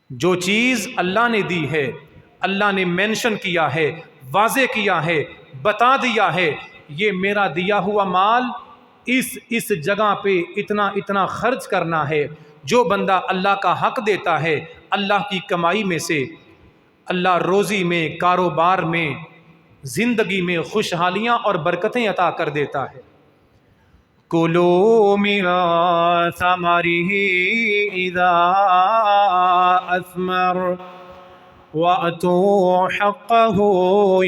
جو چیز اللہ نے دی ہے، اللہ نے مینشن کیا ہے، واضح کیا ہے، بتا دیا ہے یہ میرا دیا ہوا مال اس جگہ پہ اتنا اتنا خرچ کرنا ہے۔ جو بندہ اللہ کا حق دیتا ہے، اللہ کی کمائی میں سے اللہ روزی میں، کاروبار میں، زندگی میں خوشحالیاں اور برکتیں عطا کر دیتا ہے۔ کُلُوا مِن ثَمَرِهِ إِذَا أَثْمَرَ وَأْتُوا حَقَّهُ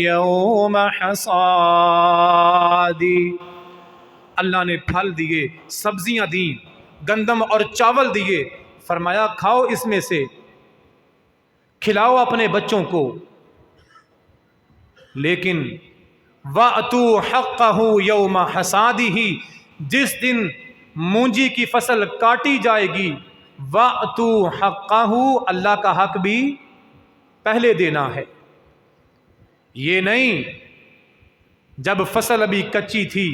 يَوْمَ حَصَادِهِ۔ اللہ نے پھل دیے، سبزیاں دیں، گندم اور چاول دیے، فرمایا کھاؤ اس میں سے، کھلاؤ اپنے بچوں کو، لیکن وَأْتُوا حَقَّهُ يَوْمَ حَصَادِهِ، جس دن مونجی کی فصل کاٹی جائے گی، وَأْتُوا حَقَّهُ، اللہ کا حق بھی پہلے دینا ہے۔ یہ نہیں جب فصل ابھی کچی تھی،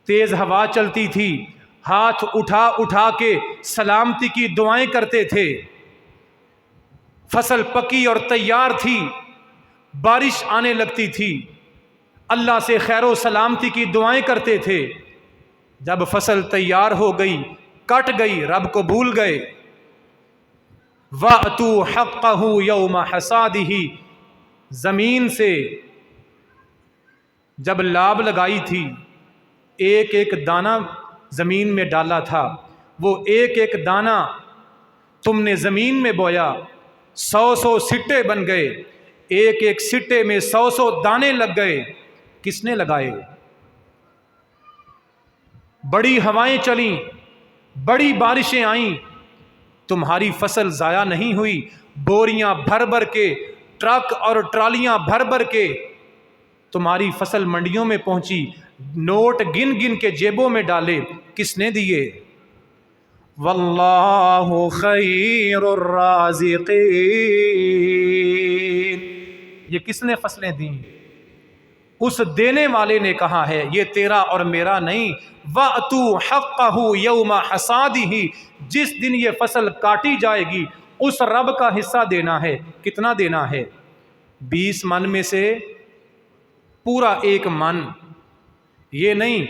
تیز ہوا چلتی تھی، ہاتھ اٹھا اٹھا کے سلامتی کی دعائیں کرتے تھے، فصل پکی اور تیار تھی، بارش آنے لگتی تھی، اللہ سے خیر و سلامتی کی دعائیں کرتے تھے، جب فصل تیار ہو گئی، کٹ گئی، رب کو بھول گئے۔ وَأْتُوا حَقَّهُ يَوْمَ حَصَادِهِ، زمین سے جب لاب لگائی تھی، ایک ایک دانہ زمین میں ڈالا تھا، وہ ایک ایک دانہ تم نے زمین میں بویا، 100 سٹے بن گئے، ایک ایک سٹے میں 100 دانے لگ گئے، کس نے لگائے؟ بڑی ہوائیں چلیں، بڑی بارشیں آئیں، تمہاری فصل ضائع نہیں ہوئی، بوریاں بھر بھر کے، ٹرک اور ٹرالیاں بھر بھر کے تمہاری فصل منڈیوں میں پہنچی، نوٹ گن گن کے جیبوں میں ڈالے، کس نے دیے؟ واللہ خیر الرازقین، یہ کس نے فصلیں دیں؟ اس دینے والے نے کہا ہے، یہ تیرا اور میرا نہیں۔ وَأْتُوا حَقَّهُ يَوْمَ حَصَادِهِ، جس دن یہ فصل کاٹی جائے گی اس رب کا حصہ دینا ہے۔ کتنا دینا ہے؟ 20 من میں سے پورا 1 من، یہ نہیں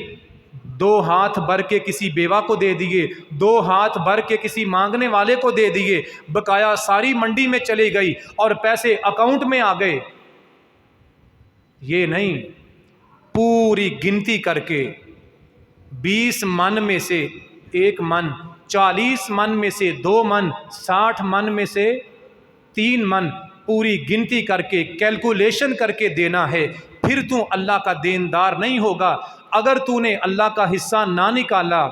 2 ہاتھ بھر کے کسی بیوہ کو دے دیے، 2 ہاتھ بھر کے کسی مانگنے والے کو دے دیے، بقایا ساری منڈی میں چلی گئی اور پیسے اکاؤنٹ میں آ گئے، یہ نہیں، پوری گنتی کر کے 20 من میں سے 1 من، 40 من میں سے 2 من، 60 من میں سے 3 من، پوری گنتی کر کے کیلکولیشن کر کے دینا ہے، پھر تو اللہ کا دیندار نہیں ہوگا۔ اگر تو نے اللہ کا حصہ نہ نکالا،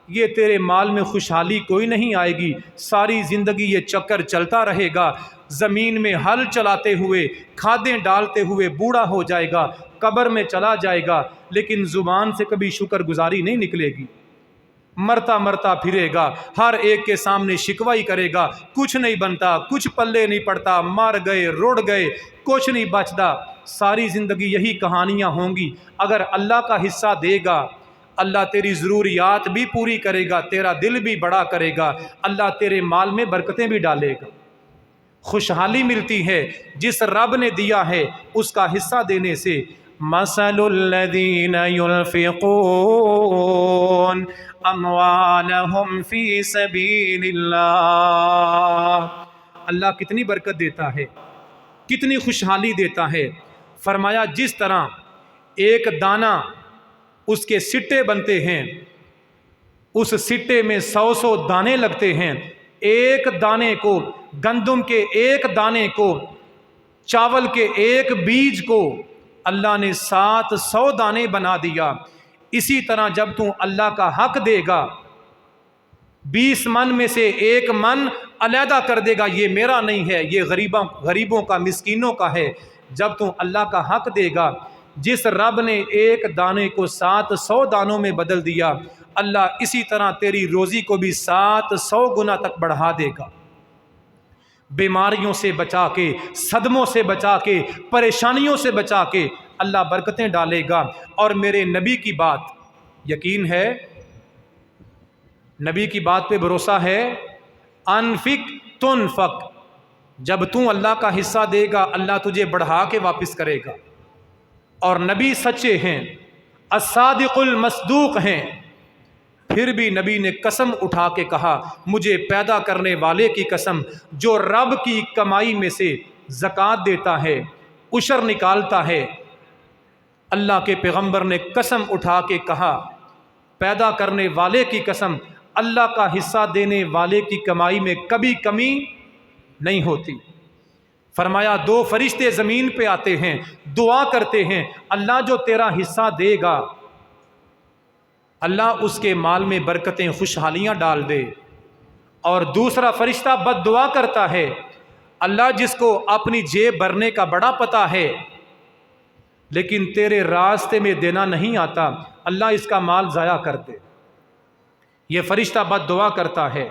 یہ تیرے مال میں خوشحالی کوئی نہیں آئے گی، ساری زندگی یہ چکر چلتا رہے گا، زمین میں ہل چلاتے ہوئے، کھادیں ڈالتے ہوئے بوڑھا ہو جائے گا، قبر میں چلا جائے گا، لیکن زبان سے کبھی شکر گزاری نہیں نکلے گی، مرتا مرتا پھرے گا، ہر ایک کے سامنے شکوائی کرے گا، کچھ نہیں بنتا، کچھ پلے نہیں پڑتا، مر گئے، رڑ گئے، کچھ نہیں بچتا، ساری زندگی یہی کہانیاں ہوں گی۔ اگر اللہ کا حصہ دے گا، اللہ تیری ضروریات بھی پوری کرے گا، تیرا دل بھی بڑا کرے گا، اللہ تیرے مال میں برکتیں بھی ڈالے گا، خوشحالی ملتی ہے۔ جس رب نے دیا ہے اس کا حصہ دینے سے۔ مثل الذین ينفقون اموالهم فی سبیل اللہ، اللہ کتنی برکت دیتا ہے، کتنی خوشحالی دیتا ہے۔ فرمایا جس طرح ایک دانہ اس کے سٹے بنتے ہیں، اس سٹے میں 100 دانے لگتے ہیں، ایک دانے کو، گندم کے ایک دانے کو، چاول کے ایک بیج کو اللہ نے 700 دانے بنا دیا۔ اسی طرح جب تو اللہ کا حق دے گا، 20 من میں سے 1 من علیحدہ کر دے گا، یہ میرا نہیں ہے، یہ غریبوں کا، مسکینوں کا ہے۔ جب تو اللہ کا حق دے گا، جس رب نے ایک دانے کو 700 دانوں میں بدل دیا، اللہ اسی طرح تیری روزی کو بھی 700 گنا تک بڑھا دے گا، بیماریوں سے بچا کے، صدموں سے بچا کے، پریشانیوں سے بچا کے اللہ برکتیں ڈالے گا۔ اور میرے نبی کی بات یقین ہے، نبی کی بات پہ بھروسہ ہے، انفق تنفق، جب تو اللہ کا حصہ دے گا اللہ تجھے بڑھا کے واپس کرے گا۔ اور نبی سچے ہیں، الصادق المصدوق ہیں، پھر بھی نبی نے قسم اٹھا کے کہا مجھے پیدا کرنے والے کی قسم جو رب کی کمائی میں سے زکوٰۃ دیتا ہے، عشر نکالتا ہے۔ اللہ کے پیغمبر نے قسم اٹھا کے کہا پیدا کرنے والے کی قسم، اللہ کا حصہ دینے والے کی کمائی میں کبھی کمی نہیں ہوتی۔ فرمایا دو فرشتے زمین پہ آتے ہیں، دعا کرتے ہیں اللہ جو تیرا حصہ دے گا اللہ اس کے مال میں برکتیں خوشحالیاں ڈال دے، اور دوسرا فرشتہ بد دعا کرتا ہے اللہ جس کو اپنی جیب بھرنے کا بڑا پتہ ہے لیکن تیرے راستے میں دینا نہیں آتا، اللہ اس کا مال ضائع کر دے۔ یہ فرشتہ بد دعا کرتا ہے۔